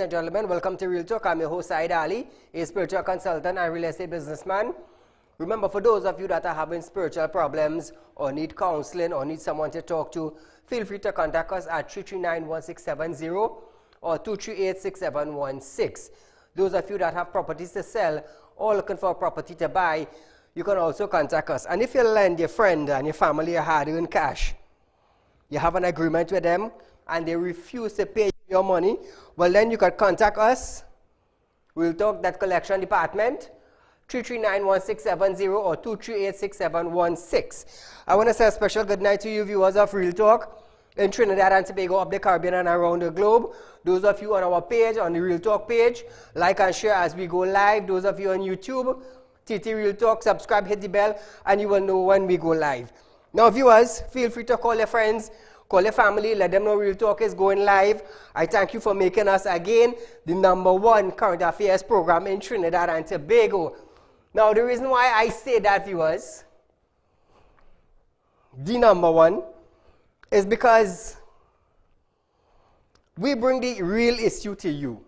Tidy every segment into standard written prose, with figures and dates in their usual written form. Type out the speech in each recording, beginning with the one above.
and gentlemen. Welcome to Real Talk. I'm your host, Saieed Ali, a spiritual consultant and real estate businessman. Remember, for those of you that are having spiritual problems or need counseling or need someone to talk to, feel free to contact us at 339-1670 or 238-6716. Those of you that have properties to sell or looking for a property to buy, you can also contact us. And if you lend your friend and your family a hard-earned cash, you have an agreement with them, and they refuse to pay your money, well then you can contact us. We'll talk that collection department, 339-1670 or 238-6716. I want to say a special good night to you viewers of Real Talk in Trinidad and Tobago, up the Caribbean and around the globe. Those of you on our page, on the Real Talk page, like and share as we go live. Those of you on YouTube, TT Real Talk, subscribe, hit the bell, and you will know when we go live. Now viewers, feel free to call your friends, call your family, let them know Real Talk is going live. I thank you for making us again the #1 current affairs program in Trinidad and Tobago. Now the reason why I say that, viewers, the #1, is because we bring the real issue to you.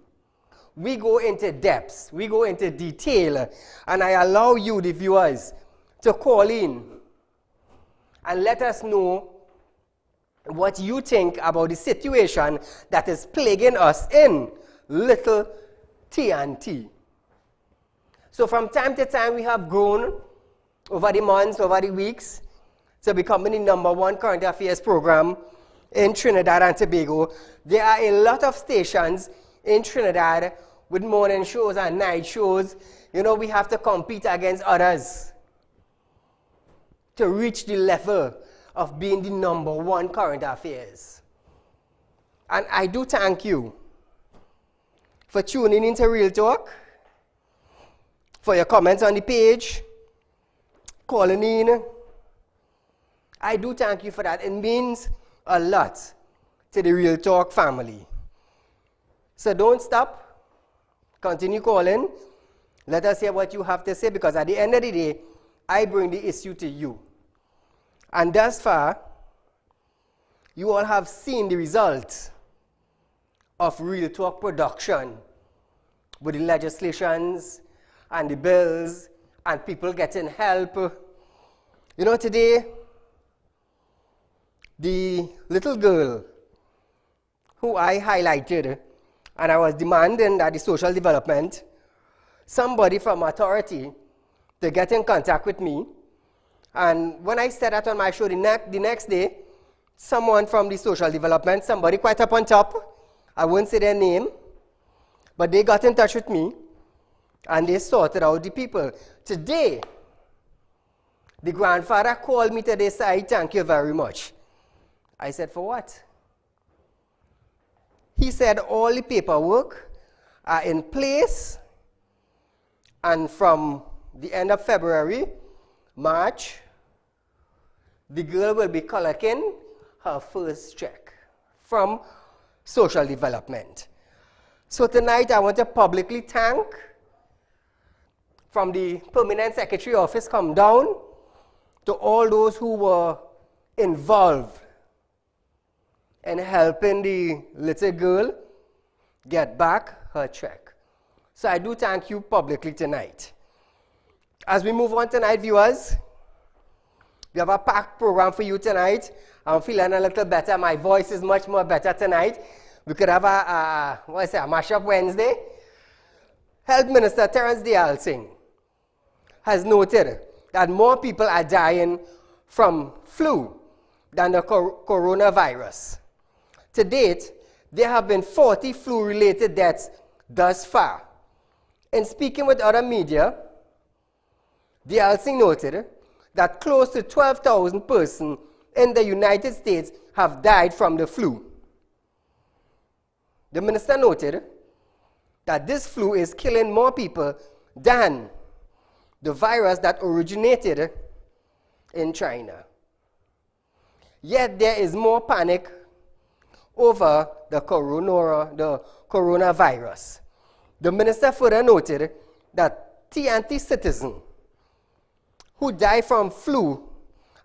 We go into depths, we go into detail, and I allow you, the viewers, to call in and let us know what you think about the situation that is plaguing us in Little T&T. So from time to time, we have grown over the months, over the weeks, to becoming the #1 current affairs program in Trinidad and Tobago. There are a lot of stations in Trinidad with morning shows and night shows. You know, we have to compete against others to reach the level of being the #1 current affairs. And I do thank you for tuning into Real Talk, for your comments on the page, calling in. I do thank you for that. It means a lot to the Real Talk family. So don't stop. Continue calling. Let us hear what you have to say, because at the end of the day, I bring the issue to you. And thus far, you all have seen the results of Real Talk production with the legislations and the bills and people getting help. You know, today, the little girl who I highlighted, and I was demanding that the social development, somebody from authority, to get in contact with me. And when I said that on my show the next day, someone from the social development, somebody quite up on top, I won't say their name, but they got in touch with me and they sorted out the people. Today, the grandfather called me today, said, "Thank you very much." I said, "For what?" He said all the paperwork are in place, and from the end of February, March, the girl will be collecting her first check from social development. So tonight I want to publicly thank, from the permanent secretary office come down, to all those who were involved in helping the little girl get back her check. So I do thank you publicly tonight. As we move on tonight, viewers, we have a packed program for you tonight. I'm feeling a little better. My voice is much more better tonight. We could have a mashup Wednesday. Health Minister Terence Dialsing has noted that more people are dying from flu than the coronavirus. To date, there have been 40 flu-related deaths thus far. In speaking with other media, Dialsing noted that close to 12,000 persons in the United States have died from the flu. The minister noted that this flu is killing more people than the virus that originated in China. Yet there is more panic over the coronavirus. The minister further noted that T&T citizens who die from flu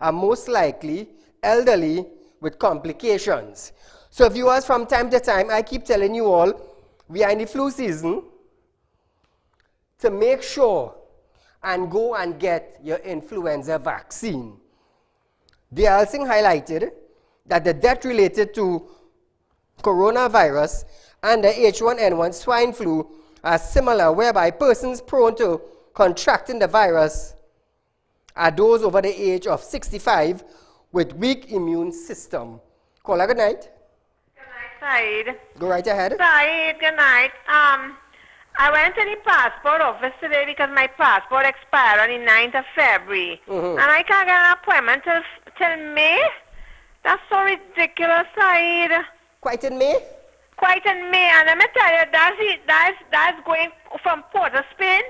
are most likely elderly with complications. So viewers, from time to time, I keep telling you all, we are in the flu season, to make sure and go and get your influenza vaccine. They also highlighted that the death related to coronavirus and the H1N1 swine flu are similar, whereby persons prone to contracting the virus are those over the age of 65 with weak immune system. Caller, good night. Good night, Saeed. Go right ahead. Saeed, good night. I went to the passport office today because my passport expired on the 9th of February. And I can't get an appointment till May? That's so ridiculous, Saeed. Quite in May? Quite in May. And let me tell you, that's going from Port of Spain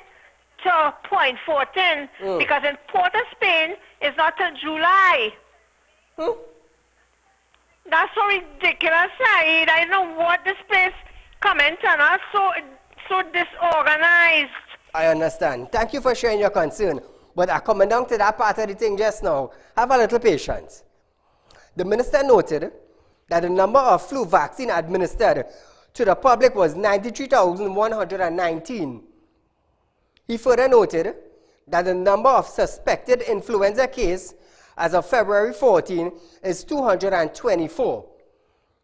to Point 14. Because in Port of Spain, it's not till July. That's so ridiculous, Saeed. I don't know what this place comment on us so disorganized. I understand. Thank you for sharing your concern. But I coming down to that part of the thing just now. Have a little patience. The minister noted that the number of flu vaccine administered to the public was 93,119. He further noted that the number of suspected influenza cases as of February 14 is 224.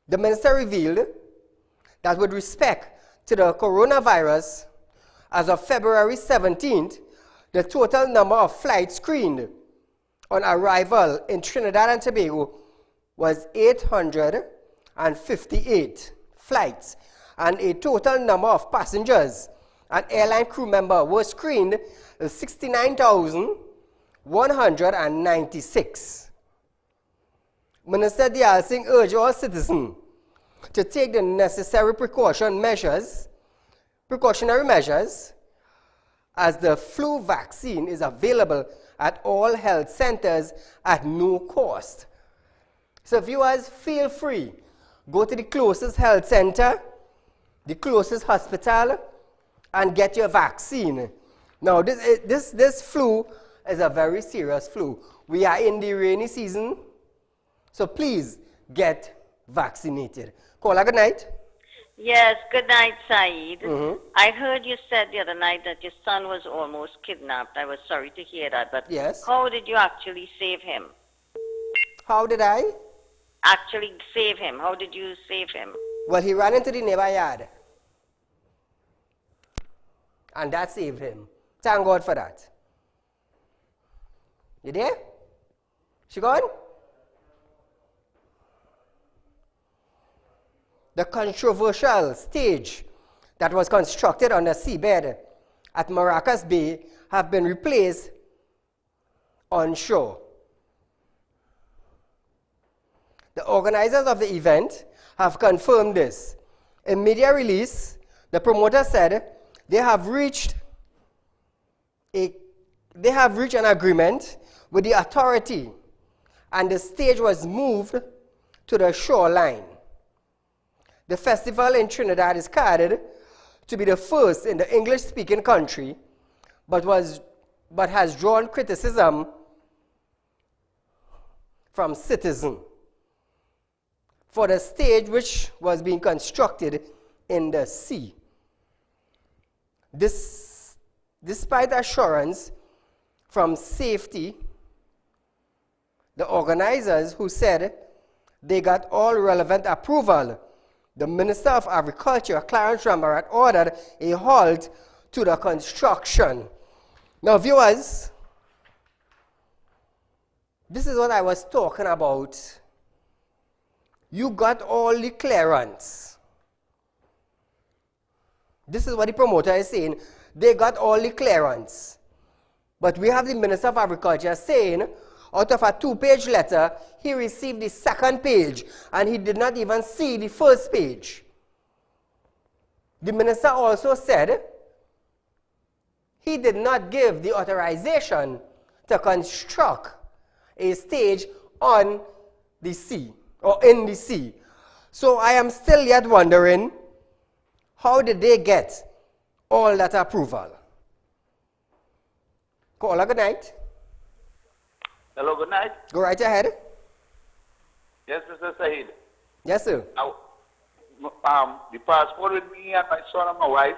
The minister revealed that with respect to the coronavirus, as of February 17th, the total number of flights screened on arrival in Trinidad and Tobago was 858 flights, and a total number of passengers and airline crew members were screened 69,196. Minister Dayal Singh urged all citizens to take the necessary precautionary measures as the flu vaccine is available at all health centers at no cost. So viewers, feel free. Go to the closest health center, the closest hospital, and get your vaccine. Now, this flu is a very serious flu. We are in the rainy season, so please get vaccinated. Caller, good night. Yes, good night, Saeed. I heard you said the other night that your son was almost kidnapped. I was sorry to hear that, but yes. How did you actually save him? How did I? Actually save him. How did you save him? Well, he ran into the neighbor yard. And that saved him. Thank God for that. You there? She gone? The controversial stage that was constructed on the seabed at Maracas Bay have been replaced on shore. The organizers of the event have confirmed this. In media release, the promoter said they have reached an agreement with the authority, and the stage was moved to the shoreline. The festival in Trinidad is carded to be the first in the English-speaking country, but has drawn criticism from citizens for the stage which was being constructed in the sea. Despite assurance from safety, the organizers, who said they got all relevant approval, the Minister of Agriculture, Clarence Ramarat, ordered a halt to the construction. Now, viewers, this is what I was talking about. You got all the clearance. This is what the promoter is saying. They got all the clearance. But we have the Minister of Agriculture saying, out of a 2-page letter, he received the 2nd page, and he did not even see the 1st page. The minister also said he did not give the authorization to construct a stage on the sea, or in the sea. So I am still yet wondering, how did they get all that approval? Caller, good night. Hello, good night. Go right ahead. Yes, Mr. Saeed. Yes, sir. the passport with me and my son and my wife.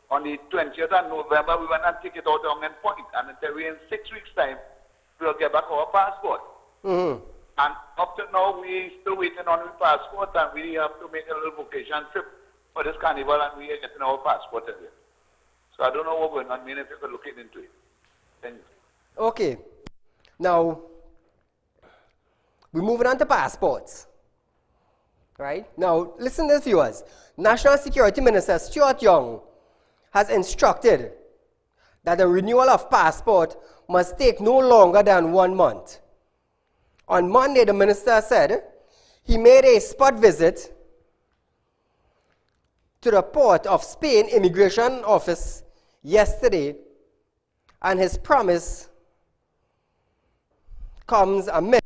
On the 20th of November, we went and take it out on End Point. And until in 6 weeks' time, we'll get back our passport. Mm-hmm. And up to now, we still waiting on the passport, and we have to make a little vacation trip for this carnival, and we are getting our passport again. So I don't know what's going on. I mean, if you could look into it. Thank you. Okay. Now, we're moving on to passports. Right? Now, listen to this, viewers. National Security Minister Stuart Young has instructed that the renewal of passport must take no longer than 1 month. On Monday, the minister said he made a spot visit to the Port of Spain Immigration Office yesterday, and his promise comes amid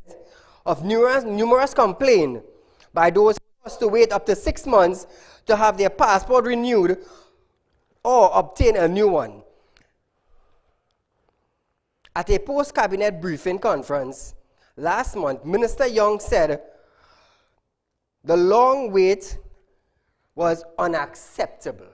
of numerous complaints by those forced to wait up to 6 months to have their passport renewed or obtain a new one. At a post-cabinet briefing conference last month, Minister Young said the long wait was unacceptable.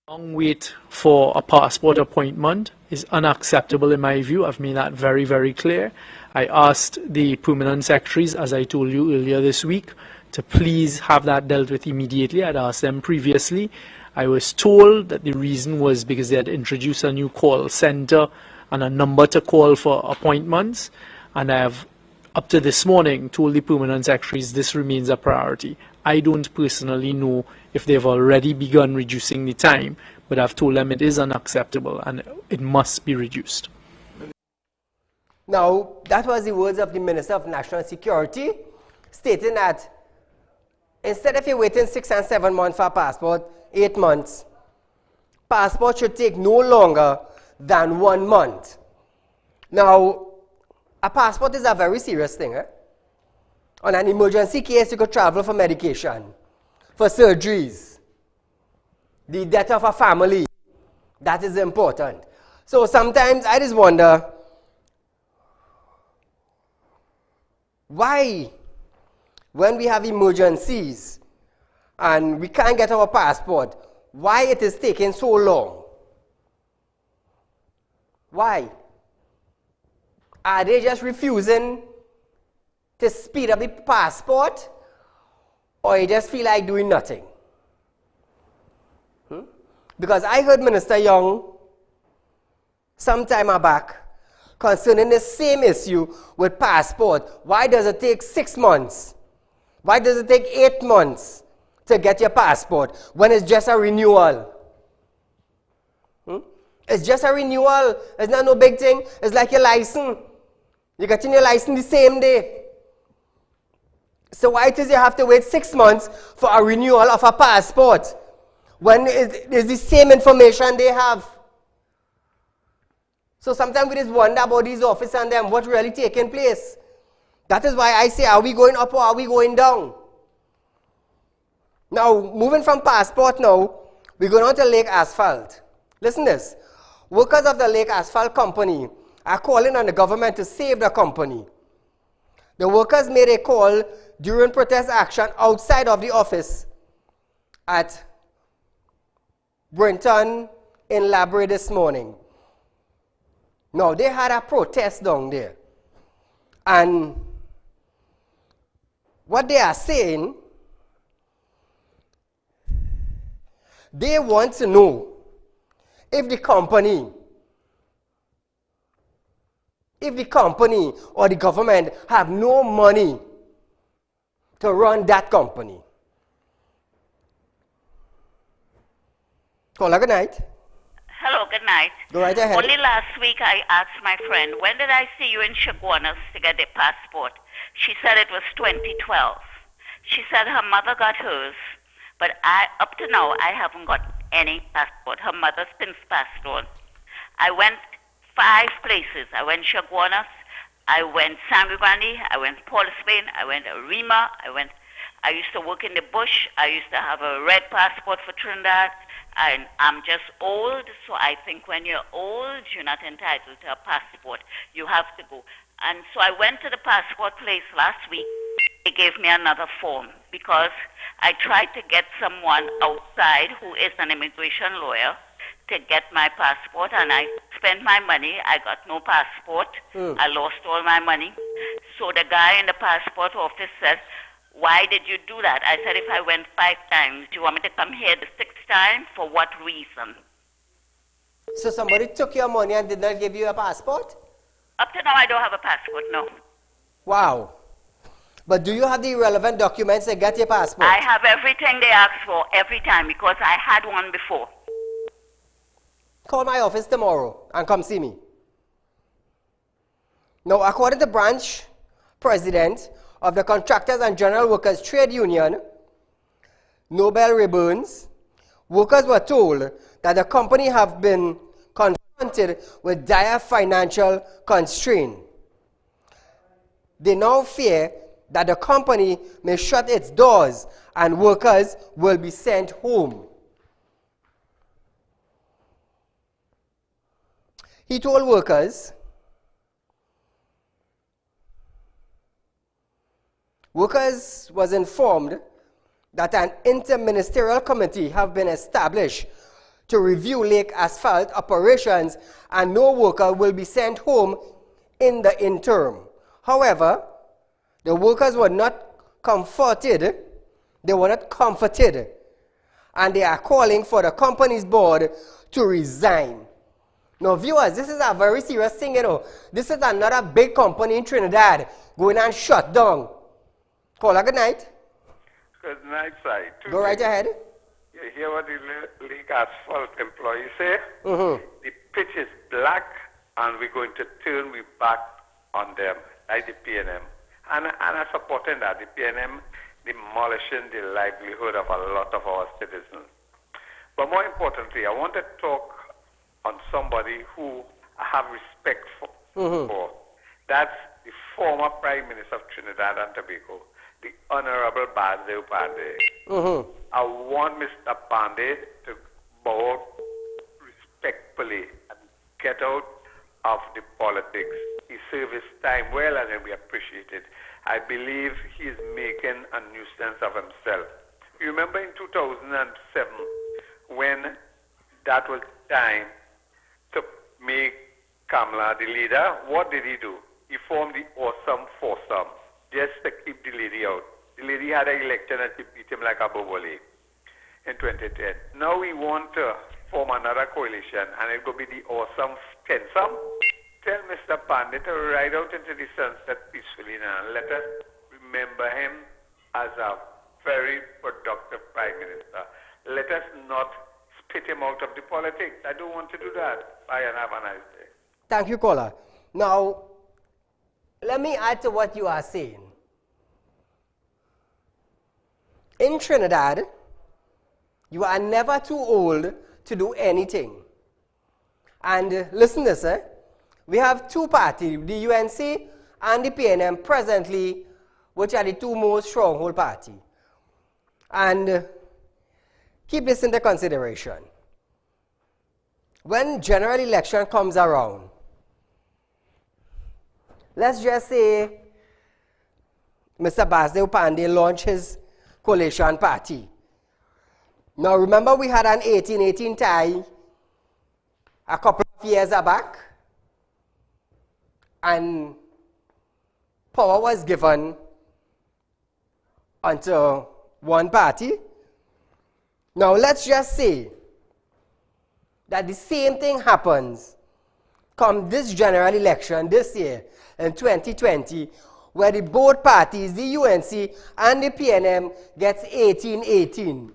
Long wait for a passport appointment is unacceptable in my view. I've made that very, very clear. I asked the permanent secretaries, as I told you earlier this week, to please have that dealt with immediately. I'd asked them previously. I was told that the reason was because they had introduced a new call center and a number to call for appointments. And I have, up to this morning, told the permanent secretaries this remains a priority. I don't personally know if they've already begun reducing the time, but I've told them it is unacceptable and it must be reduced. Now, that was the words of the Minister of National Security, stating that instead of you waiting 6 and 7 months for a passport, 8 months, passport should take no longer than 1 month. Now, a passport is a very serious thing. On an emergency case, you could travel for medication, for surgeries, the death of a family. That is important. So sometimes I just wonder, why, when we have emergencies and we can't get our passport, why it is taking so long? Why? Are they just refusing to speed up the passport, or you just feel like doing nothing? Because I heard Minister Young some time back concerning the same issue with passport. Why does it take 6 months? Why does it take 8 months to get your passport when it's just a renewal? It's just a renewal. It's not no big thing. It's like your license. You get your license the same day. So why it is you have to wait 6 months for a renewal of a passport when it's the same information they have? So sometimes we just wonder about these officers and them, what's really taking place. That is why I say, are we going up or are we going down? Now, moving from passport now, we're going on to Lake Asphalt. Listen to this. Workers of the Lake Asphalt company are calling on the government to save the company. The workers made a call during protest action outside of the office at Brinton in Labrador this morning. Now, they had a protest down there. And what they are saying, they want to know if the company or the government have no money to run that company. Caller, good night. Hello, good night. Go right ahead. Only last week I asked my friend, when did I see you in Chaguanas to get a passport? She said it was 2012. She said her mother got hers, but up to now I haven't got any passport. Her mother's been passed on. I went 5 places. I went Chaguanas, I went Sangre Grande, I went Port of Spain, I went Arima, I used to work in the bush, I used to have a red passport for Trinidad, and I'm just old, so I think when you're old, you're not entitled to a passport. You have to go. And so I went to the passport place last week. They gave me another form because I tried to get someone outside who is an immigration lawyer to get my passport, and I spent my money. I got no passport. I lost all my money. So the guy in the passport office says, why did you do that? I said, if I went 5 times, do you want me to come here the 6th time? For what reason? So somebody took your money and did not give you a passport? Up to now, I don't have a passport, no. Wow. But do you have the relevant documents to get your passport? I have everything they ask for every time because I had one before. Call my office tomorrow and come see me. Now, according to branch president of the Contractors and General Workers Trade Union, Nobel Rayburns, workers were told that the company have been confronted with dire financial constraint. They now fear that the company may shut its doors and workers will be sent home. He told workers was informed that an interministerial committee have been established to review Lake Asphalt operations and no worker will be sent home in the interim. However, the workers were not comforted. They were not comforted. And they are calling for the company's board to resign. Now, viewers, this is a very serious thing, you know. This is another big company in Trinidad going and shut down. Caller, good night. Good night, Sai. Go right ahead. You hear what the Lake Asphalt employees say? Mm-hmm. The pitch is black, and we're going to turn we back on them, like the PNM. And I'm supporting that, the PNM demolishing the livelihood of a lot of our citizens. But more importantly, I want to talk on somebody who I have respect for. That's the former Prime Minister of Trinidad and Tobago, the Honorable Basil Pandey. I want Mr. Pandey to bow respectfully and get out of the politics. He served his time well and we appreciate it. I believe he is making a nuisance of himself. You remember in 2007 when that was time to make Kamala the leader, what did he do? He formed the awesome foursome just to keep the lady out. The lady had an election and she beat him like a bobole in 2010. Now we want to form another coalition and it will be the awesome tensome. Tell Mr. Pandey to ride out into the sunset peacefully now. Let us remember him as a very productive Prime Minister. Let us not spit him out of the politics. I don't want to do that. Bye and have a nice day. Thank you, caller. Now, let me add to what you are saying. In Trinidad, you are never too old to do anything. And listen to this, we have two parties, the UNC and the PNM presently, which are the two most stronghold parties. And keep this into consideration. When general election comes around, let's just say Mr. Basil Pandey launched his coalition party. Now remember we had an 1818 tie a couple of years back, and power was given unto one party. Now let's just say that the same thing happens come this general election this year in 2020, where the both parties, the UNC and the PNM, gets 18-18.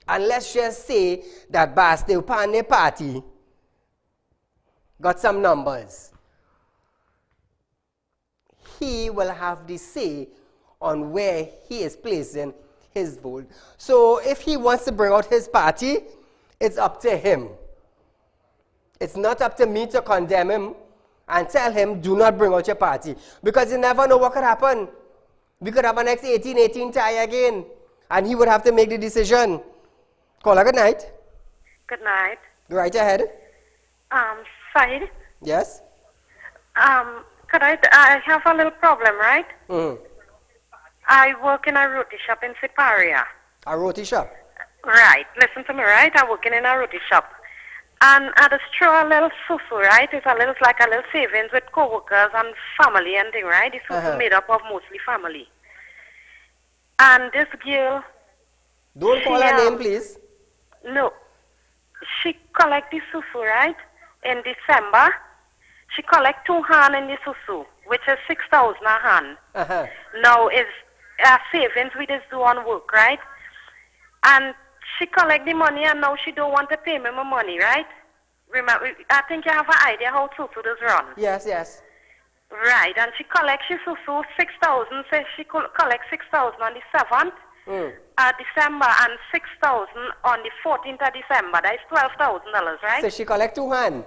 And let's just say that Basil Pandey party got some numbers. He will have the say on where he is placing his vote. So if he wants to bring out his party, it's up to him. It's not up to me to condemn him and tell him, do not bring out your party. Because you never know what could happen. We could have a next 18-18 tie again. And he would have to make the decision. Caller, good night. Good night. Go right ahead. Said, Yes? I have a little problem, right? I work in a roti shop in Siparia. A roti shop? Right. Listen to me, right? I work in a roti shop. And I just throw a little susu, right? It's like a little savings with co-workers and family and thing, right? The susu made up of mostly family. And this girl... Don't call her name, please. No. She collect the susu, right? In December. She collect 2 hand in the susu, which is 6,000 a hand. Now, is savings we just do on work, right? And she collect the money and now she don't want to pay me my money, right? Remember, I think you have an idea how Susu does run. Yes, yes. Right, and she collects Susu 6,000, says she collect 6,000 on the 7th December and 6,000 on the 14th of December. That is $12,000, right? So she collect 2 hand.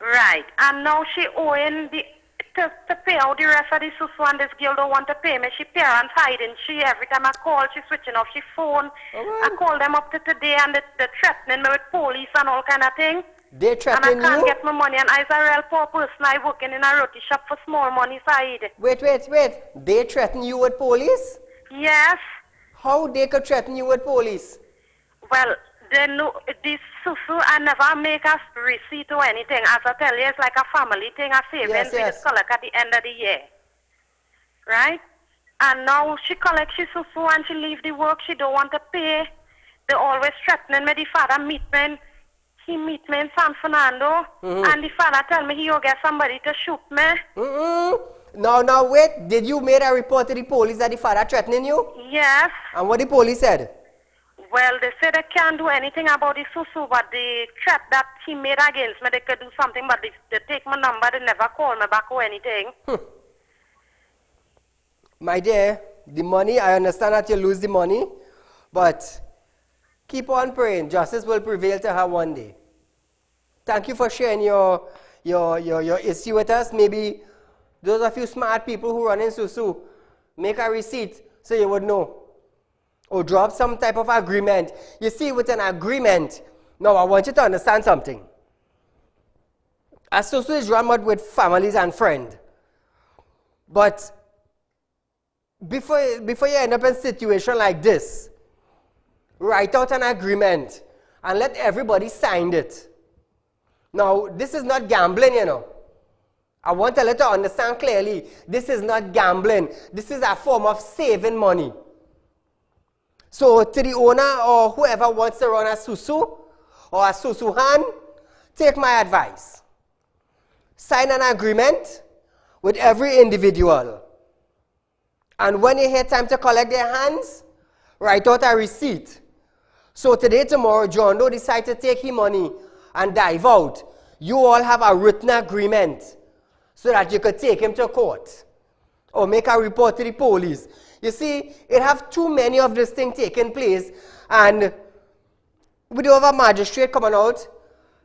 Right, and now she owing to pay out the rest of the Susu, and this girl don't want to pay me. She parents hiding. She every time I call, she's switching off she phone. I call them up to today, and they're threatening me with police and all kind of thing. They threatening you? And I can't get my money, and I'm a real poor person. I working in a roti shop for small money, Saeed. Wait. They threaten you with police? Yes. How they could threaten you with police? Well, they know this Susu, I never make a receipt or anything. As I tell you, it's like a family thing, a savings we just collect at the end of the year. Right? And now she collects she Susu and she leave the work. She don't want to pay. They always threatening me. The father meet me. He meet me in San Fernando. And the father tell me he'll get somebody to shoot me. Now wait. Did you make a report to the police that the father threatening you? Yes. And what the police said? Well, they said they can't do anything about the Susu, but the threat that he made against me, they could do something, but they take my number, they never call me back or anything. My dear, the money, I understand that you lose the money, but keep on praying. Justice will prevail to her one day. Thank you for sharing your issue with us. Maybe those of you smart people who run in Susu, make a receipt so you would know. Or drop some type of agreement. You see, with an agreement, now I want you to understand something. A Susu is run with families and friends. But before you end up in a situation like this, write out an agreement and let everybody sign it. Now, this is not gambling, you know. I want to let you understand clearly, this is not gambling. This is a form of saving money. So to the owner or whoever wants to run a Susu or a Susu hand, take my advice. Sign an agreement with every individual. And when you hear time to collect their hands, write out a receipt. So today, tomorrow, John Doe decide to take his money and dive out. You all have a written agreement so that you could take him to court or make a report to the police. You see, it have too many of this thing taking place, and we don't have a magistrate coming out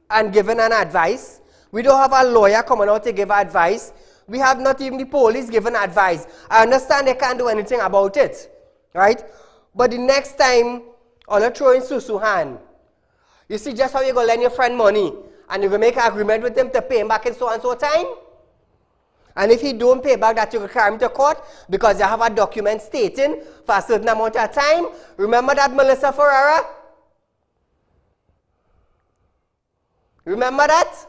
and giving an advice. We don't have a lawyer coming out to give advice. We have not even the police giving advice. I understand they can't do anything about it, right? But the next time, all you throw in Susu hand, you see just how you go lend your friend money, and you go make an agreement with him to pay him back in so and so time. And if he don't pay back, that you will carry him to court because you have a document stating for a certain amount of time. Remember that, Melissa Ferreira? Remember that?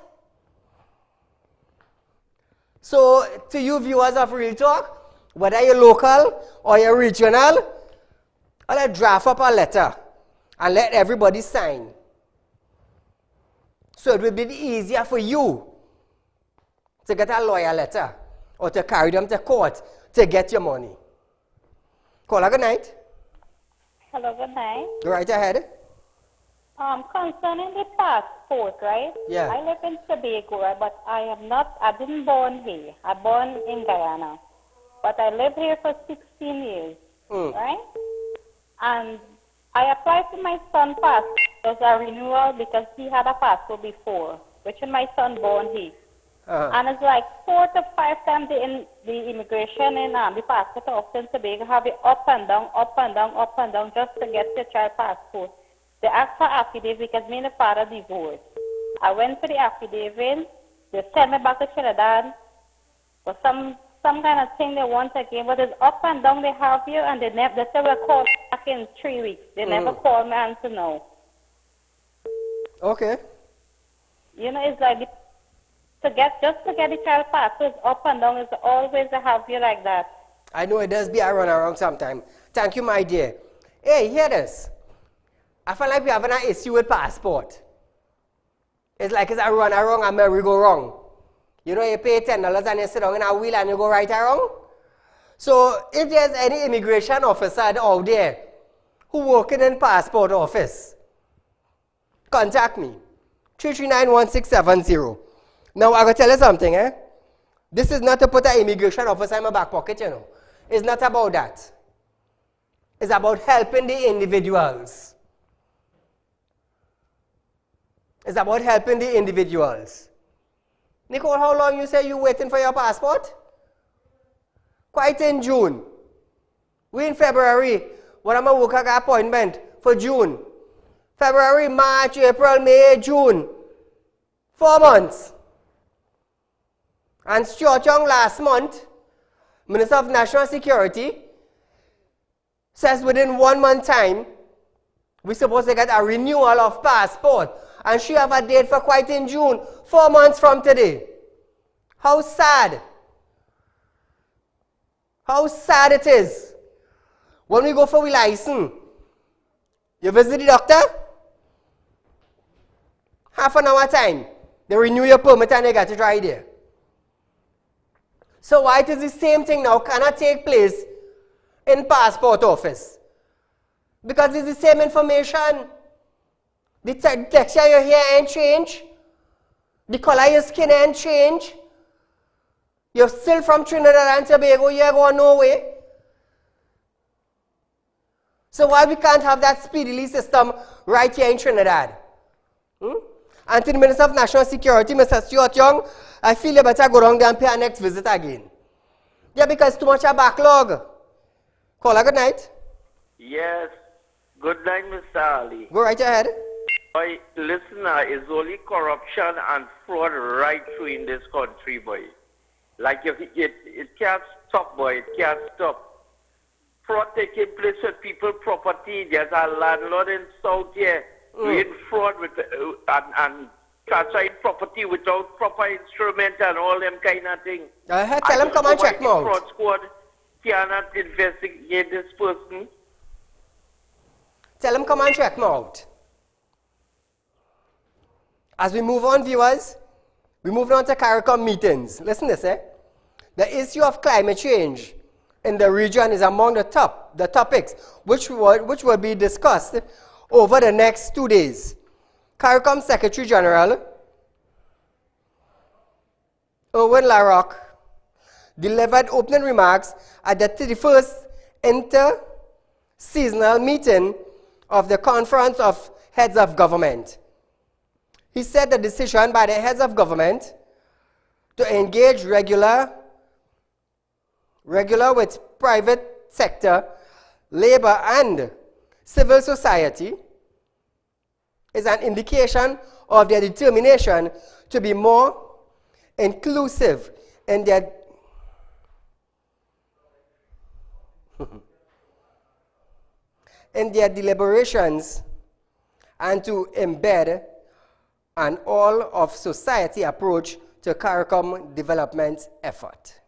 So, to you viewers of Real Talk, whether you're local or you're regional, I'll draft up a letter and let everybody sign. So it will be easier for you to get a lawyer letter or to carry them to court to get your money. Caller, good night. Hello, good night. Go right ahead. Concerning the passport, right? Yeah. I live in Tobago, right? But I didn't born here. I born in Guyana. But I lived here for 16 years, right? And I applied for my son's passport as a renewal because he had a passport before, which is my son born here. And it's like 4 to 5 times the immigration in the passport office in Tobago have it up and down, just to get your child passport. They asked for affidavit because me and the father divorced. I went for the affidavit. They sent me back to Trinidad for some some kind of thing they want again, but it's up and down they have you, and they say we'll call back in 3 weeks. They never call me until now. Okay. You know, it's like to get the child passport up and down. It's always they have you like that. I know it does be a run around sometime. Thank you, my dear. Hey, hear this. I feel like we have an issue with passport. It's like it's a run around and merry-go-round. You know, you pay $10 and you sit down in a wheel and you go right around. So if there's any immigration officer out there who working in passport office, contact me. 339-1670. Now, I'm going to tell you something, eh? This is not to put an immigration officer in my back pocket, you know. It's not about that. It's about helping the individuals. It's about helping the individuals. Nicole, how long you say you waiting for your passport? Quite in June. We in February. What am I working appointment for June? February, March, April, May, June. 4 months. And Stuart Young last month, Minister of National Security, says within 1 month time, we're supposed to get a renewal of passport. And she have a date for quite in June, 4 months from today. How sad. How sad it is. When we go for a license, you visit the doctor, half an hour time, they renew your permit and they got it right there. So why it is the same thing now cannot take place in passport office? Because it's the same information. The texture of your hair ain't change. The color of your skin ain't change. You're still from Trinidad and Tobago, you're going nowhere. So why we can't have that speedily system right here in Trinidad? And to the Minister of National Security, Mr. Stuart Young, I feel you better go down there and pay our next visit again. Yeah, because too much a backlog. Caller, good night. Yes. Good night, Mr. Ali. Go right ahead. Boy, listener, is only corruption and fraud right through in this country, boy. Like if it can't stop, boy. It can't stop. Fraud taking place with people's property. There's a landlord in South here doing fraud with and transferring property without proper instrument and all them kind of things. Tell him come and check me out. Fraud squad cannot investigate this person. Tell him come and check me out. As we move on, viewers, we move on to CARICOM meetings. Listen to this, eh? The issue of climate change in the region is among the topics which will be discussed over the next 2 days. CARICOM Secretary General Erwin Larocque delivered opening remarks at the 31st inter-seasonal meeting of the Conference of Heads of Government. He said the decision by the heads of government to engage regular with private sector, labor and civil society is an indication of their determination to be more inclusive in their deliberations and to embed an all-of-society approach to CARICOM development effort.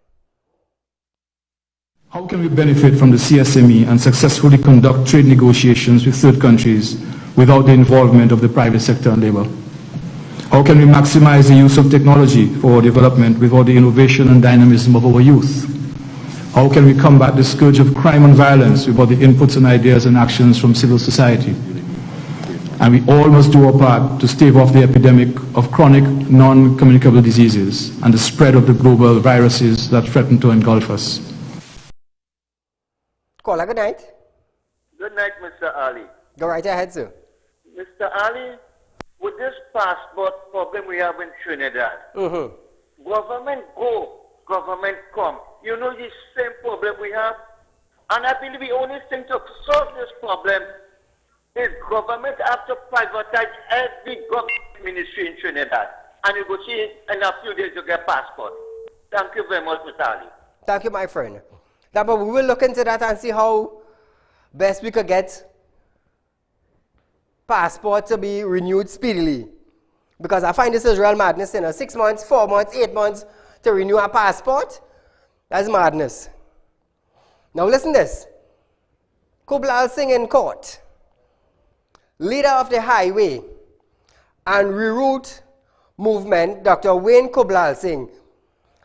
How can we benefit from the CSME and successfully conduct trade negotiations with third countries without the involvement of the private sector and labor? How can we maximize the use of technology for our development without the innovation and dynamism of our youth? How can we combat the scourge of crime and violence without the inputs and ideas and actions from civil society? And we all must do our part to stave off the epidemic of chronic, non-communicable diseases and the spread of the global viruses that threaten to engulf us. Caller, good night. Good night, Mr. Ali. Go right ahead, sir. Mr. Ali, with this passport problem we have in Trinidad, government go, government come. You know the same problem we have? And I believe the only thing to solve this problem is government have to privatize every government ministry in Trinidad. And you go see in a few days you get passport. Thank you very much, Mr. Ali. Thank you, my friend. Now, but we will look into that and see how best we could get passport to be renewed speedily. Because I find this is real madness, 6 months, 4 months, 8 months to renew a passport. That's madness. Now listen this. Kublal Singh in court. Leader of the highway and reroute movement, Dr. Wayne Kublal Singh,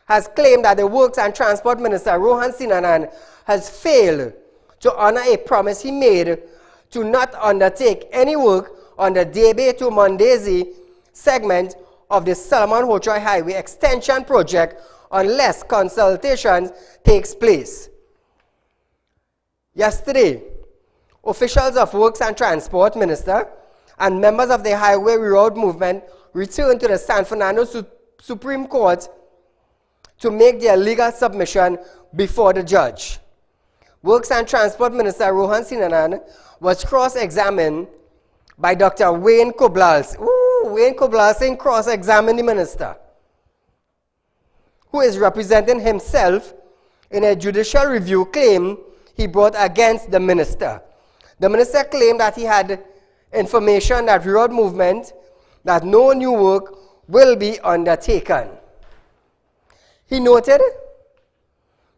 has claimed that the Works and Transport Minister, Rohan Sinanan, has failed to honor a promise he made to not undertake any work on the Debe to Mondesi segment of the Solomon Hochoy Highway Extension Project unless consultations takes place. Yesterday, officials of Works and Transport Minister and members of the Highway Reroute Movement returned to the San Fernando Supreme Court to make their legal submission before the judge. Works and Transport Minister Rohan Sinanan was cross-examined by Dr. Wayne Kublal Singh. Wayne Kublal Singh cross-examined the minister, who is representing himself in a judicial review claim he brought against the minister. The minister claimed that he had information that reroute movement that no new work will be undertaken. He noted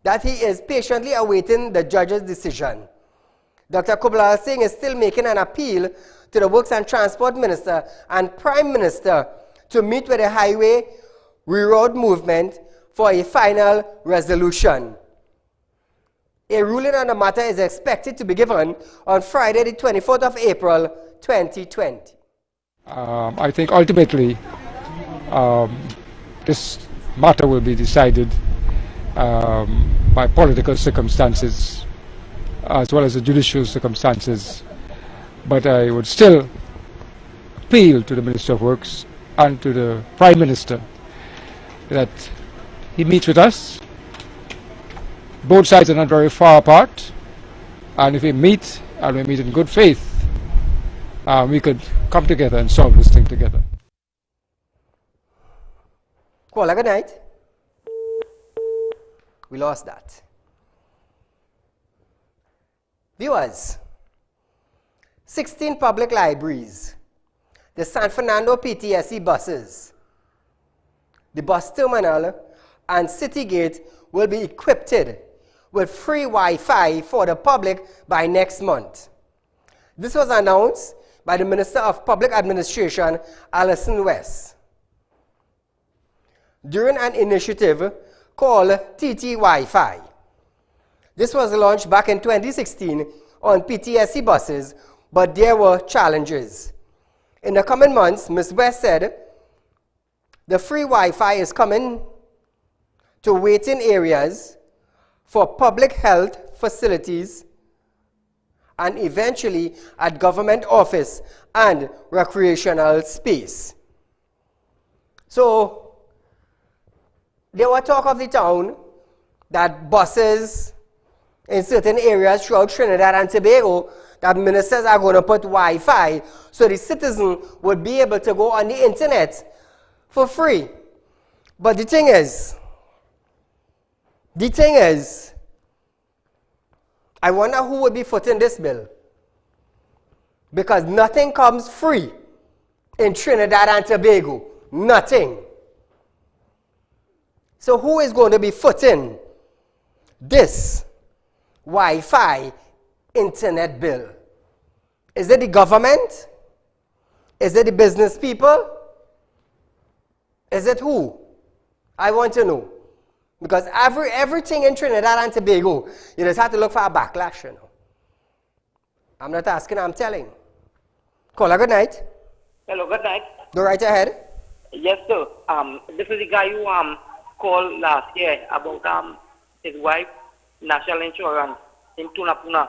that he is patiently awaiting the judge's decision. Dr. Kublal Singh is still making an appeal to the Works and Transport Minister and Prime Minister to meet with the Highway Reroute Movement for a final resolution. A ruling on the matter is expected to be given on Friday, the 24th of April, 2020. I think ultimately this matter will be decided by political circumstances as well as the judicial circumstances. But I would still appeal to the Minister of Works and to the Prime Minister that he meets with us. Both sides are not very far apart, and if we meet, and we meet in good faith, we could come together and solve this thing together. Caller, good night. We lost that. Viewers, 16 public libraries, the San Fernando PTSE buses, the bus terminal, and City Gate will be equipped with free Wi-Fi for the public by next month. This was announced by the Minister of Public Administration, Alison West, during an initiative called TT Wi-Fi. This was launched back in 2016 on PTSE buses, but there were challenges. In the coming months, Ms. West said, the free Wi-Fi is coming to waiting areas for public health facilities and eventually at government office and recreational space. So, there were talk of the town that buses in certain areas throughout Trinidad and Tobago, that ministers are going to put Wi-Fi so the citizen would be able to go on the internet for free. But the thing is, I wonder who would be footing this bill. Because nothing comes free in Trinidad and Tobago. Nothing. So who is going to be footing this Wi-Fi internet bill? Is it the government? Is it the business people? Is it who? I want to know. Because everything in Trinidad and Tobago, you just have to look for a backlash, you know. I'm not asking, I'm telling. Caller, good night. Hello, good night. Go right ahead. Yes, sir. This is the guy who called last year about his wife, national insurance in Tunapuna.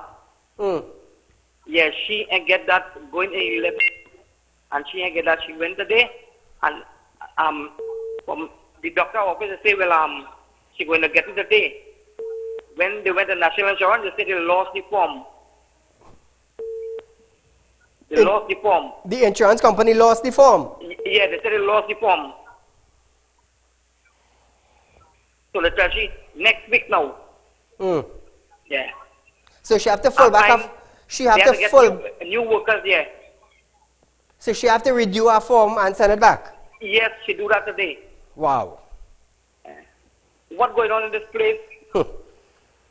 Yeah, she ain't get that going in 11, and she ain't get that. She went today, and from the doctor office they say, well, she going to get it today. When they went to national insurance, they said they lost the form. They lost the form. The insurance company lost the form? Yeah, they said they lost the form. So the next week now. Yeah. So she have to full back up. She have to full new workers. Yeah. So she have to redo her form and send it back. Yes, she do that today. Wow. What's going on in this place?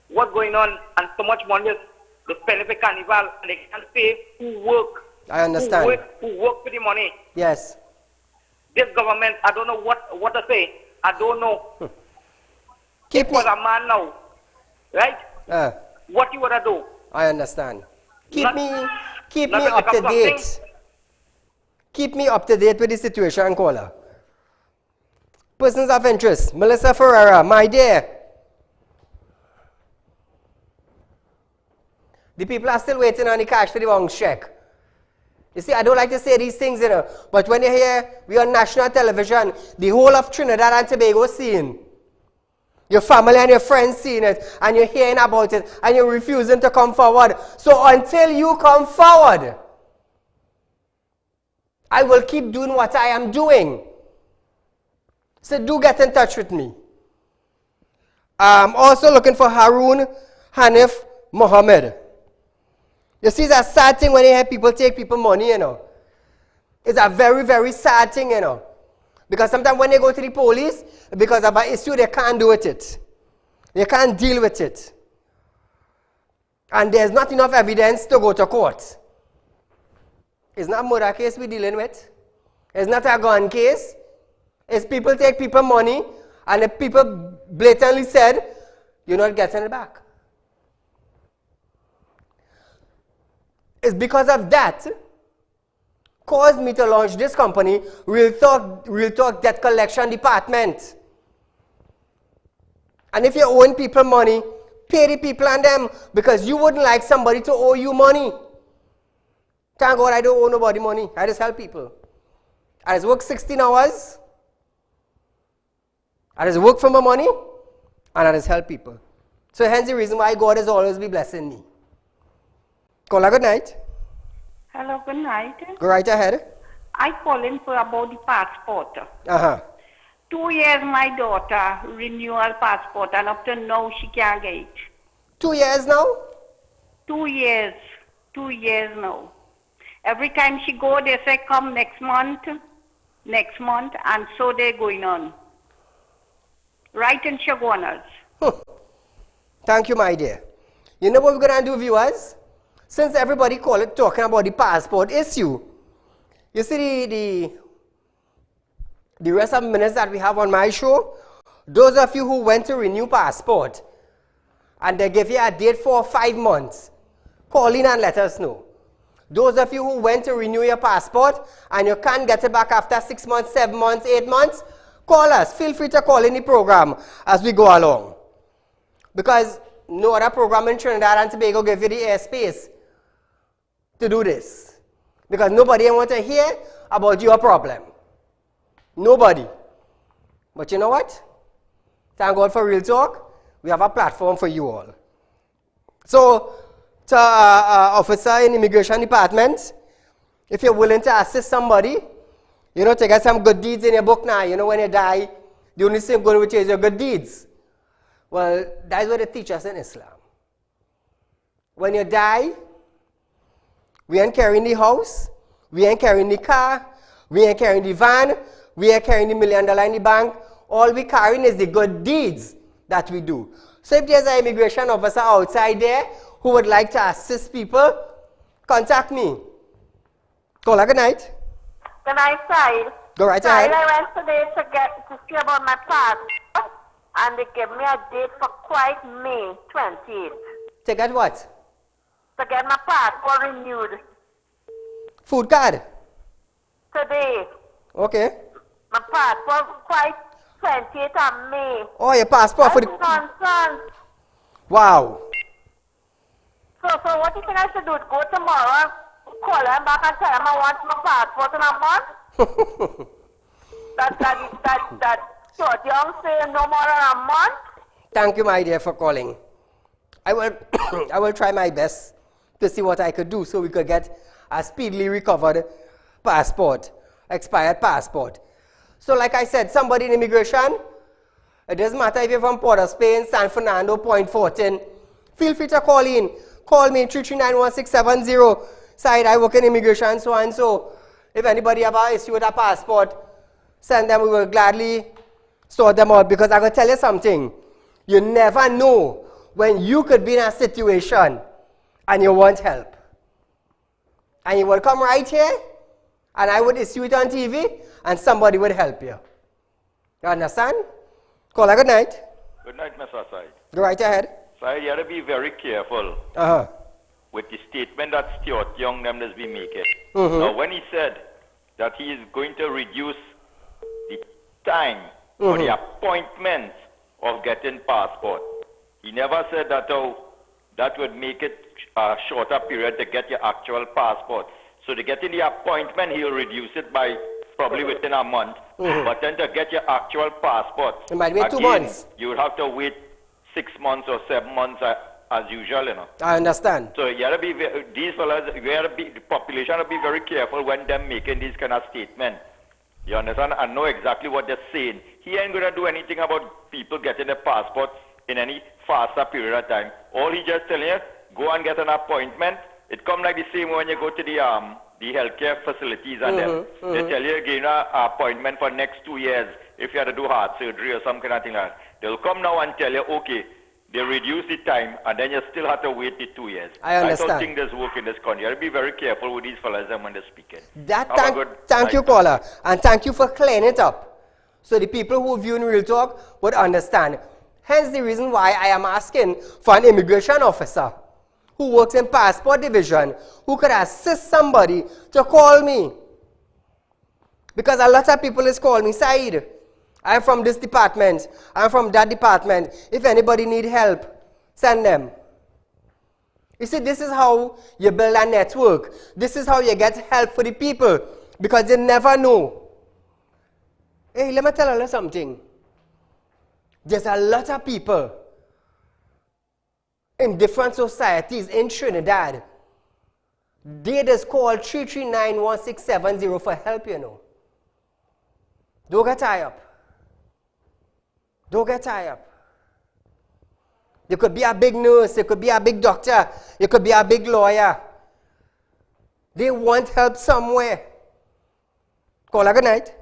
What's going on? And so much money they spend for carnival and they can't pay who work. I understand. Who work for the money. Yes. This government, I don't know what to say. I don't know. Keep me. For a man now, right? What you wanna do? I understand. Keep me up to date. Keep me up to date with the situation, caller. Persons of interest, Melissa Ferreira, my dear. The people are still waiting on the cash for the bounce check. You see, I don't like to say these things, but when you hear we on national television, the whole of Trinidad and Tobago seeing. Your family and your friends seeing it, and you're hearing about it, and you're refusing to come forward. So until you come forward, I will keep doing what I am doing. So do get in touch with me. I'm also looking for Harun Hanif Mohammed. You see, it's a sad thing when you hear people take people money, It's a very, very sad thing, Because sometimes when they go to the police, because of an issue, they can't do with it. They can't deal with it. And there's not enough evidence to go to court. It's not a murder case we're dealing with. It's not a gun case. It's people take people money, and the people blatantly said, you're not getting it back. It's because of that caused me to launch this company, Real Talk Debt Collection Department. And if you owe people money, pay the people and them, because you wouldn't like somebody to owe you money. Thank God I don't owe nobody money. I just help people. I just work 16 hours. I just work for my money, and I just help people. So hence the reason why God has always been blessing me. Caller, good night. Hello, good night. Go right ahead. I call in for about the passport. 2 years my daughter renewal passport, and up to now she can't get it. 2 years now? 2 years. 2 years now. Every time she go, they say come next month, and so they're going on. Right in Shaguanas. Thank you, my dear. You know what we're going to do, viewers? Since everybody talking about the passport issue, you see the rest of the minutes that we have on my show, those of you who went to renew passport, and they give you a date for 5 months, call in and let us know. Those of you who went to renew your passport, and you can't get it back after 6 months, 7 months, 8 months, call us. Feel free to call in the program as we go along. Because no other program in Trinidad and Tobago give you the airspace to do this. Because nobody wants to hear about your problem. Nobody. But you know what? Thank God for Real Talk. We have a platform for you all. So, to officer in Immigration Department, if you're willing to assist somebody, to get some good deeds in your book now, when you die, the only thing going with you is your good deeds. Well, that's what they teach us in Islam. When you die, we ain't carrying the house, we ain't carrying the car, we ain't carrying the van, we ain't carrying the $1 million in the bank. All we carrying is the good deeds that we do. So if there's an immigration officer outside there who would like to assist people, contact me. Caller, good night. Good night, Saeed. Go right ahead. I went today to see about my passport, and they gave me a date for quite May 28th. To get what? To get my passport renewed. Food card? Today. Okay. My passport quite 28th of May. Oh, your passport for the... Nonsense. Wow. So what do you think I should do? Go tomorrow, call them back and tell them I want my passport in a month? that short young say no more than a month? Thank you, my dear, for calling. I will try my best to see what I could do so we could get a speedily recovered passport, expired passport. So like I said, somebody in immigration, It doesn't matter if you're from Port of Spain, San Fernando, Point Fortin. Feel free to call in. Call me 3391670. Saieed, I work in immigration, so and so. If anybody have an issue with a passport, send them. We will gladly sort them out. Because I'm going to tell you something. You never know when you could be in a situation and you want help. And you will come right here, and I would issue it on TV, and somebody would help you. You understand? Caller, good night. Good night, Mr. Saieed. Go right ahead. Saieed, you have to be very careful with the statement that Stuart Young them has been making. Now, when he said that he is going to reduce the time for the appointment of getting passport, he never said that that would make it a shorter period to get your actual passport. So to get in the appointment, he'll reduce it by probably within a month. But then to get your actual passport, it might be 2 months. You would have to wait 6 months or 7 months as usual, you know. I understand. So you have to be, these fellas, the population will be very careful when they're making these kind of statements. You understand? And know exactly what they're saying. He ain't going to do anything about people getting a passport in any faster period of time. All he just telling you, go and get an appointment. It comes like the same when you go to the healthcare facilities and they tell you again an appointment for next 2 years if you have to do heart surgery or some kind of thing like that. They'll come now and tell you, okay, they reduce the time and then you still have to wait the 2 years. I understand. I don't think there's work in this country. You have to be very careful with these fellas when they're speaking. Thank you, caller. And thank you for clearing it up. So the people who view in Real Talk would understand. Hence the reason why I am asking for an immigration officer who works in passport division, who could assist somebody to call me. Because a lot of people is calling me, Saieed, I'm from this department, I'm from that department. If anybody need help, send them. You see, this is how you build a network. This is how you get help for the people. Because you never know. Hey, let me tell you something. There's a lot of people in different societies in Trinidad. They just call 3391670 for help, you know. Don't get tied up. Don't get tied up. You could be a big nurse, you could be a big doctor, you could be a big lawyer. They want help somewhere. Caller, good night.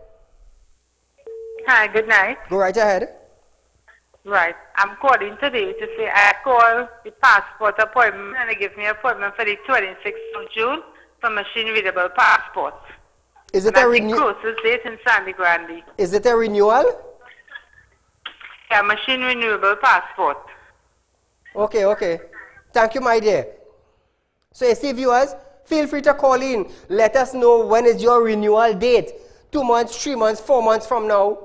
Hi, good night. Go right ahead. Right. I'm calling today to say I called the passport appointment and they give me an appointment for the 26th of June for machine-readable passport. Is it a renewal? Closest date in Sandy Grande. Is it a renewal? Yeah, machine renewable passport. Okay, okay. Thank you, my dear. So, you see, viewers, feel free to call in. Let us know when is your renewal date. 2 months, 3 months, 4 months from now.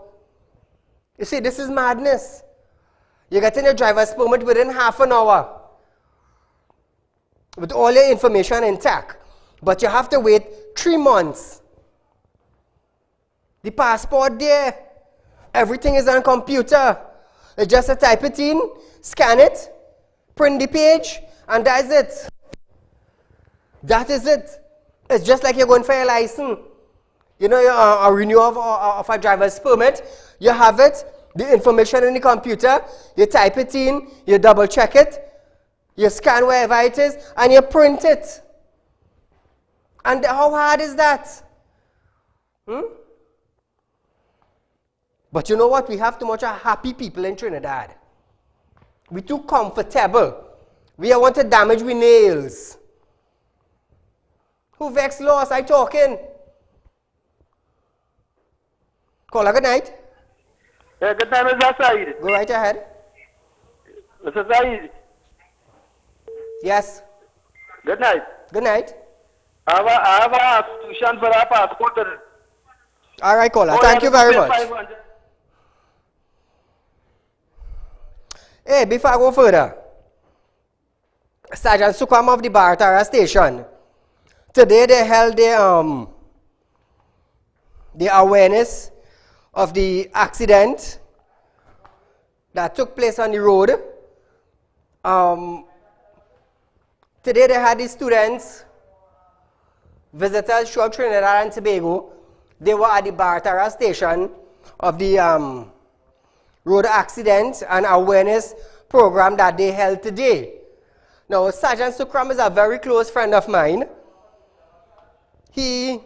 You see, this is madness. You're getting a driver's permit within half an hour with all your information intact. But you have to wait 3 months. The passport there, everything is on computer. It's just to type it in, scan it, print the page, and that's it. That is it. It's just like you're going for your license. You know, a renewal of a driver's permit, you have it, the information in the computer, you type it in, you double check it, you scan wherever it is, and you print it. And how hard is that? But you know what? We have too much happy people in Trinidad. We're too comfortable. We want to damage with nails. Who vex lost? I talking. Caller, good night. Yeah, good night, Mr. Saieed. Go right ahead. Mr. Saieed. Yes. Good night. Good night. I have a solution for our passport. All right, caller. Thank you very much. 500. Hey, before I go further, Sergeant Sukwam of the Baratara station, today they held the awareness of the accident that took place on the road. Today they had the students, visitors from Trinidad and Tobago. They were at the Baratara station of the road accident and awareness program that they held today. Now, Sergeant Sukram is a very close friend of mine. He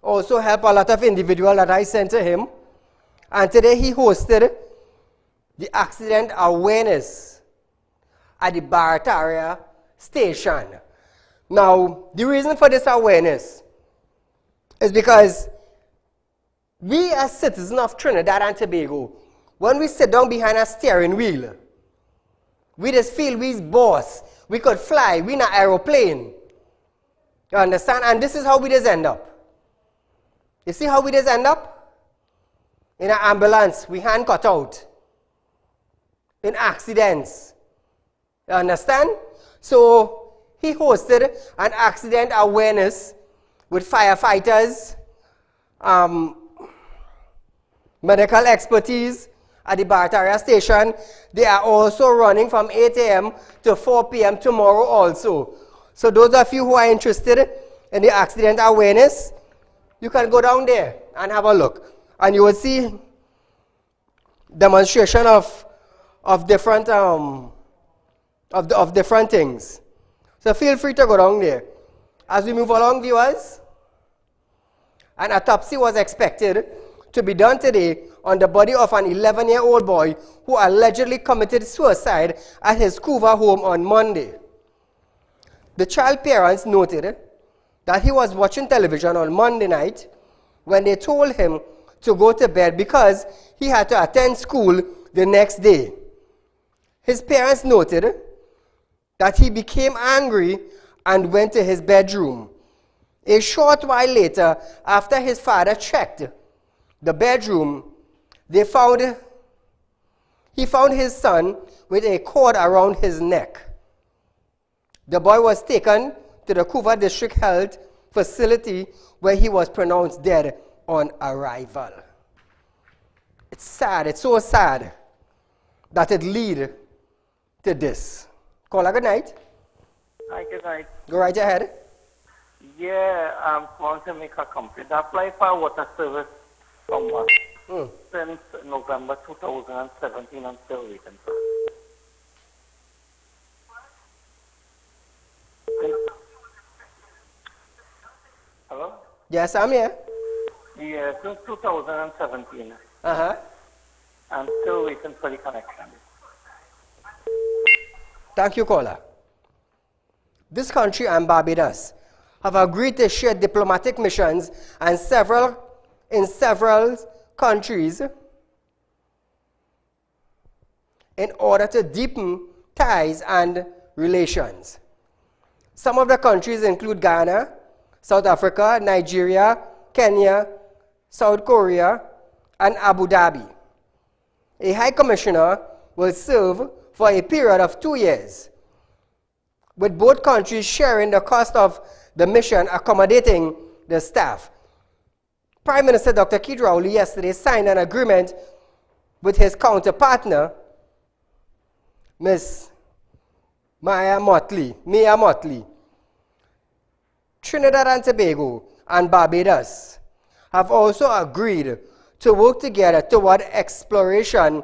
also helped a lot of individuals that I sent to him. And today he hosted the accident awareness at the Barataria station. Now, the reason for this awareness is because we as citizens of Trinidad and Tobago, when we sit down behind a steering wheel, we just feel we's boss. We could fly. We in an aeroplane. You understand? And this is how we just end up. You see how we just end up? In an ambulance, we hand cut out. In accidents. You understand? So, he hosted an accident awareness with firefighters, medical expertise at the Barataria station. They are also running from 8 a.m. to 4 p.m. tomorrow also. So those of you who are interested in the accident awareness, you can go down there and have a look. And you will see demonstration of different different things. So feel free to go down there. As we move along, viewers, an autopsy was expected to be done today on the body of an 11-year-old boy who allegedly committed suicide at his Couva home on Monday. The child parents noted that he was watching television on Monday night when they told him to go to bed because he had to attend school the next day. His parents noted that he became angry and went to his bedroom. A short while later, after his father checked the bedroom, he found his son with a cord around his neck. The boy was taken to the Couva District Health Facility where he was pronounced dead on arrival. It's sad, it's so sad that it lead to this. Caller, good night. Hi, good night. Go right ahead. Yeah, I'm going to make a complaint. I applied for water service from what? Since November 2017 until waiting. Hello? Yes, I'm here. Yeah, since 2017. I'm still waiting for the connection. Thank you, caller. This country and Barbados have agreed to share diplomatic missions and in several countries in order to deepen ties and relations. Some of the countries include Ghana, South Africa, Nigeria, Kenya, South Korea, and Abu Dhabi. A High Commissioner will serve for a period of 2 years, with both countries sharing the cost of the mission, accommodating the staff. Prime Minister Dr. Keith Rowley yesterday signed an agreement with his counterpartner, Ms. Mia Motley. Trinidad and Tobago and Barbados have also agreed to work together toward exploration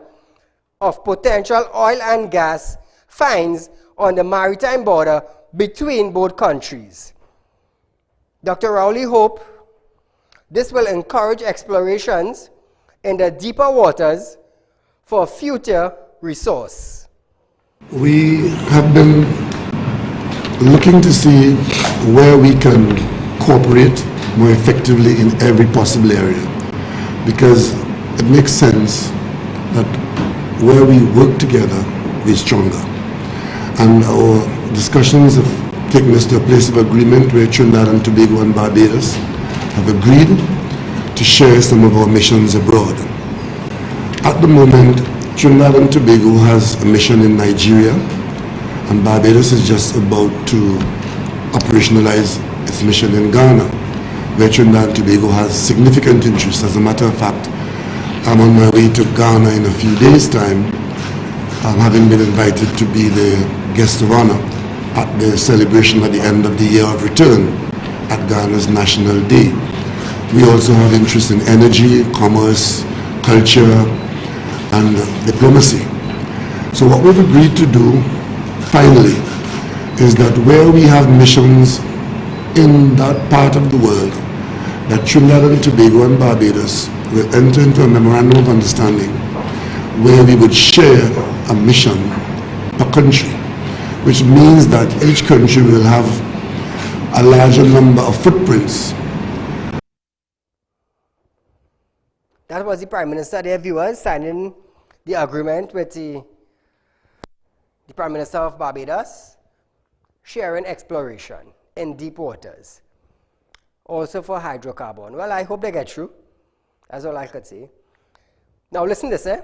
of potential oil and gas finds on the maritime border between both countries. Dr. Rowley hopes this will encourage explorations in the deeper waters for future resource. We have been looking to see where we can cooperate more effectively in every possible area, because it makes sense that where we work together, we're stronger. And our discussions have taken us to a place of agreement where Trinidad and Tobago and Barbados have agreed to share some of our missions abroad. At the moment, Trinidad and Tobago has a mission in Nigeria, and Barbados is just about to operationalize its mission in Ghana, where Trinidad and Tobago has significant interest. As a matter of fact, I'm on my way to Ghana in a few days' time, having been invited to be the guest of honor at the celebration at the end of the year of return at Ghana's National Day. We also have interest in energy, commerce, culture, and diplomacy. So what we've agreed to do, finally, is that where we have missions in that part of the world, that Trinidad and Tobago and Barbados will enter into a memorandum of understanding where we would share a mission per country, which means that each country will have a larger number of footprints. That was the Prime Minister there, viewers, signing the agreement with the Prime Minister of Barbados, sharing exploration in deep waters, also for hydrocarbon. Well, I hope they get through. That's all I could say. Now listen to this,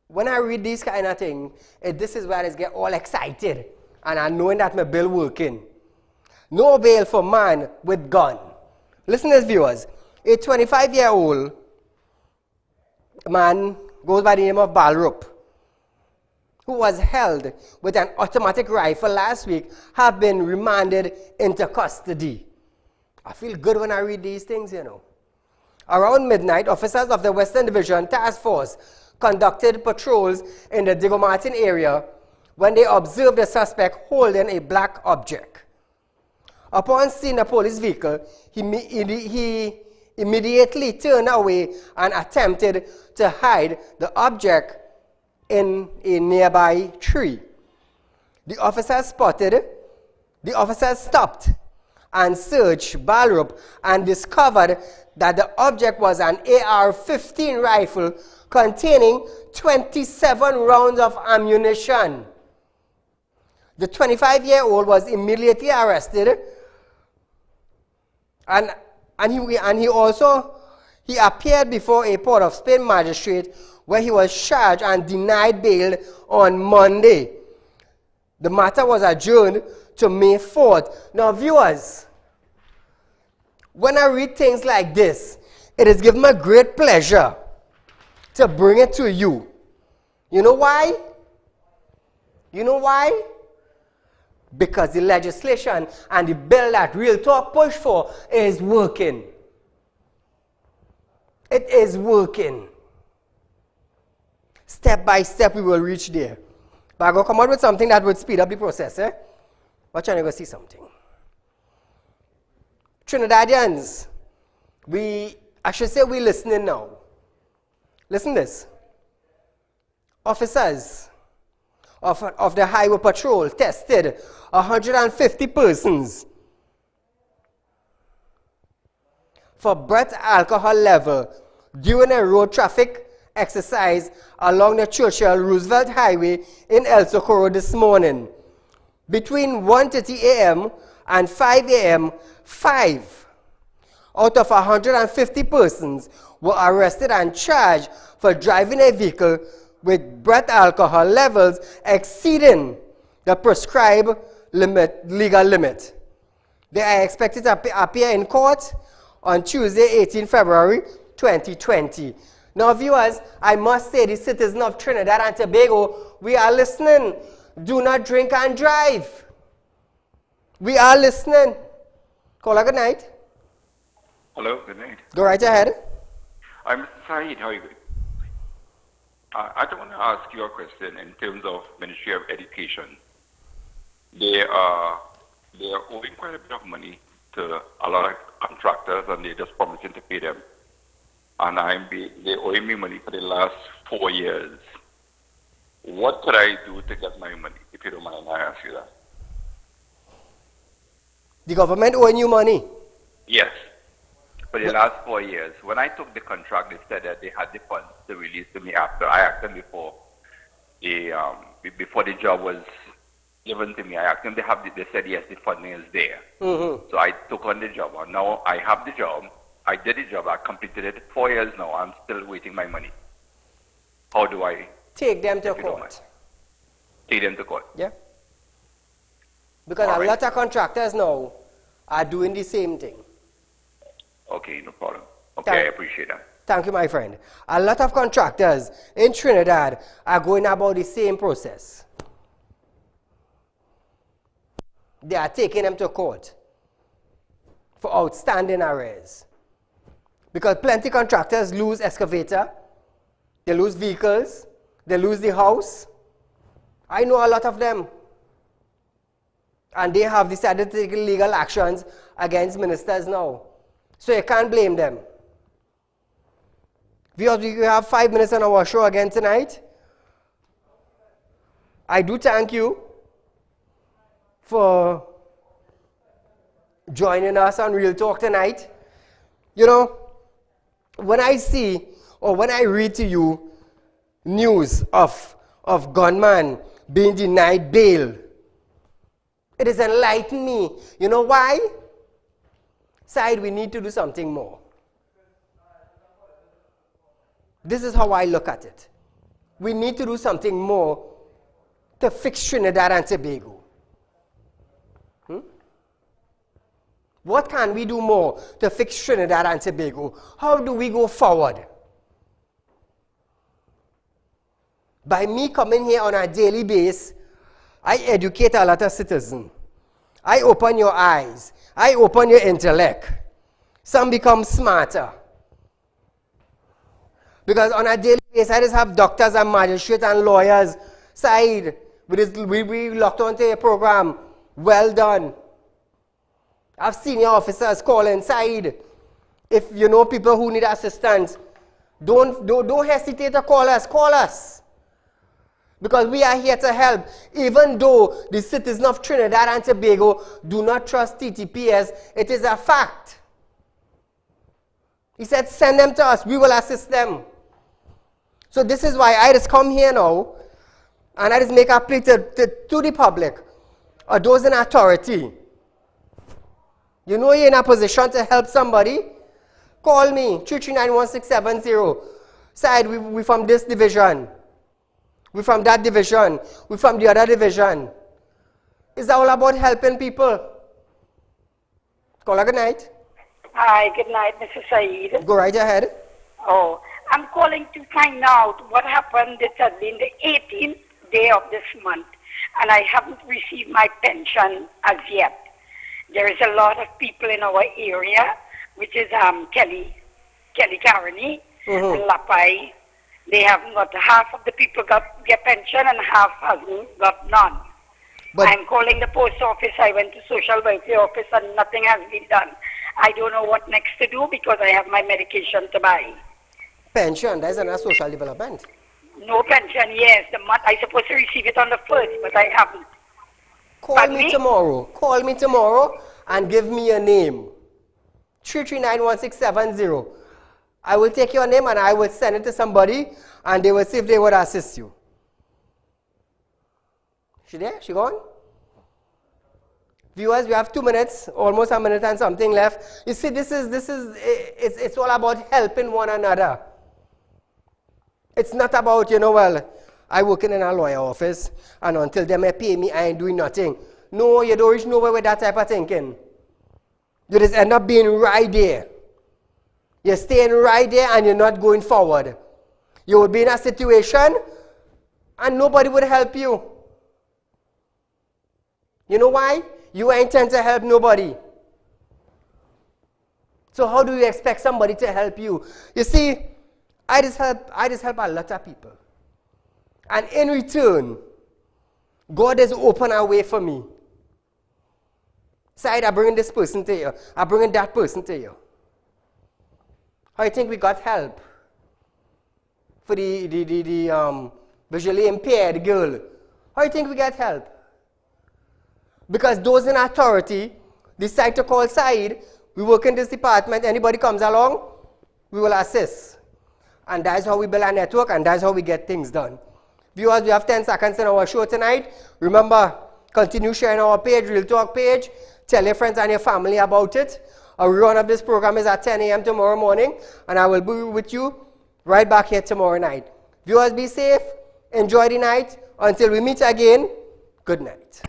when I read these kind of things, this is where I get all excited, and I knowing that my bill working. No bail for man with gun. Listen to this, viewers. A 25-year-old man goes by the name of Balrup, who was held with an automatic rifle last week, have been remanded into custody. I feel good when I read these things, you know. Around midnight, officers of the Western Division Task Force conducted patrols in the Diego Martin area when they observed the suspect holding a black object. Upon seeing the police vehicle, he immediately turned away and attempted to hide the object in a nearby tree. The officers stopped and searched Balrup and discovered that the object was an AR-15 rifle containing 27 rounds of ammunition. The 25-year-old was immediately arrested, and he appeared before a Port of Spain magistrate where he was charged and denied bail on Monday. The matter was adjourned to May 4th. Now, viewers, when I read things like this, it has given me great pleasure to bring it to you. You know why? You know why? Because the legislation and the bill that Real Talk push for is working. It is working. Step by step we will reach there. But I'm going to come out with something that would speed up the process. Watch and you're going to see something. Trinidadians, I should say we're listening now. Listen to this. Officers of the Highway Patrol tested 150 persons for breath alcohol level during a road traffic exercise along the Churchill-Roosevelt Highway in El Socorro this morning. Between 1:30 a.m. and 5 a.m., 5 out of 150 persons were arrested and charged for driving a vehicle with breath alcohol levels exceeding the prescribed legal limit. They are expected to appear in court on Tuesday, 18 February 2020. Now, viewers, I must say, the citizens of Trinidad and Tobago, we are listening. Do not drink and drive. We are listening. Caller, good night. Hello, good night. Go right ahead. I'm Mr. Saieed. How are you doing? I just want to ask you a question in terms of Ministry of Education. They are owing quite a bit of money to a lot of contractors, and they're just promising to pay them. And they're owing me money for the last 4 years. What could I do to get my money, if you don't mind I ask you that? The government owing you money? Yes. For the last 4 years. When I took the contract, they said that they had the funds to release to me after. I asked them before the job was given to me. I asked them, they said, yes, the funding is there. So I took on the job. And now I have the job. I did the job. I completed it 4 years now. I'm still waiting my money. How do I... Take them to court. Take them to court? Yeah. Because a lot of contractors now are doing the same thing. Okay, no problem. Okay, I appreciate that. Thank you, my friend. A lot of contractors in Trinidad are going about the same process. They are taking them to court for outstanding arrears. Because plenty contractors lose excavator, They lose vehicles. They lose the house. I know a lot of them. And they have decided to take legal actions against ministers now. So you can't blame them. We have 5 minutes on our show again tonight. I do thank you for joining us on Real Talk tonight. You know, when I see or when I read to you news of gunmen being denied bail, it has enlightened me. You know why? Said we need to do something more. This is how I look at it. We need to do something more to fix Trinidad and Tobago. What can we do more to fix Trinidad and Tobago? How do we go forward? By me coming here on a daily basis, I educate a lot of citizens. I open your eyes. I open your intellect. Some become smarter. Because on a daily basis, I just have doctors and magistrates and lawyers. Said, we locked onto a program. Well done. I've senior officers calling. Said, if you know people who need assistance, don't hesitate to call us. Call us. Because we are here to help. Even though the citizens of Trinidad and Tobago do not trust TTPS, it is a fact. He said, send them to us. We will assist them. So this is why I just come here now and I just make a plea to the public or those in authority. You know you're in a position to help somebody? Call me, 3391670. Said we from this division. We from that division. We from the other division. It's all about helping people. Caller, good night. Hi, good night, Mr. Saeed. Go right ahead. Oh, I'm calling to find out what happened. This has been the 18th day of this month, and I haven't received my pension as yet. There is a lot of people in our area, which is Kelly Carney, and Lapai. They haven't got, half of the people got their pension and half hasn't got none. But I'm calling the post office. I went to social welfare office and nothing has been done. I don't know what next to do because I have my medication to buy. Pension, that's another social development. No pension, yes. The month I'm supposed to receive it on the 1st, but I haven't. Call me tomorrow. Call me tomorrow and give me your name. 3391670. I will take your name and I will send it to somebody and they will see if they would assist you. She there? She gone? Viewers, we have 2 minutes, almost a minute and something left. You see, it's all about helping one another. It's not about, well, I work in a lawyer office and until they may pay me, I ain't doing nothing. No, you don't reach nowhere with that type of thinking. You just end up being right there. You're staying right there and you're not going forward. You would be in a situation and nobody would help you. You know why? You intend to help nobody. So how do you expect somebody to help you? You see, I just help a lot of people. And in return, God has opened a way for me. Said, I bring this person to you. I bring that person to you. How do you think we got help for the visually impaired girl? How do you think we got help? Because those in authority decide to call Saeed. We work in this department. Anybody comes along, we will assist. And that's how we build our network and that's how we get things done. Viewers, we have 10 seconds in our show tonight. Remember, continue sharing our page, Real Talk page. Tell your friends and your family about it. A rerun of this program is at 10 a.m. tomorrow morning, and I will be with you right back here tomorrow night. Viewers, be safe. Enjoy the night. Until we meet again, good night.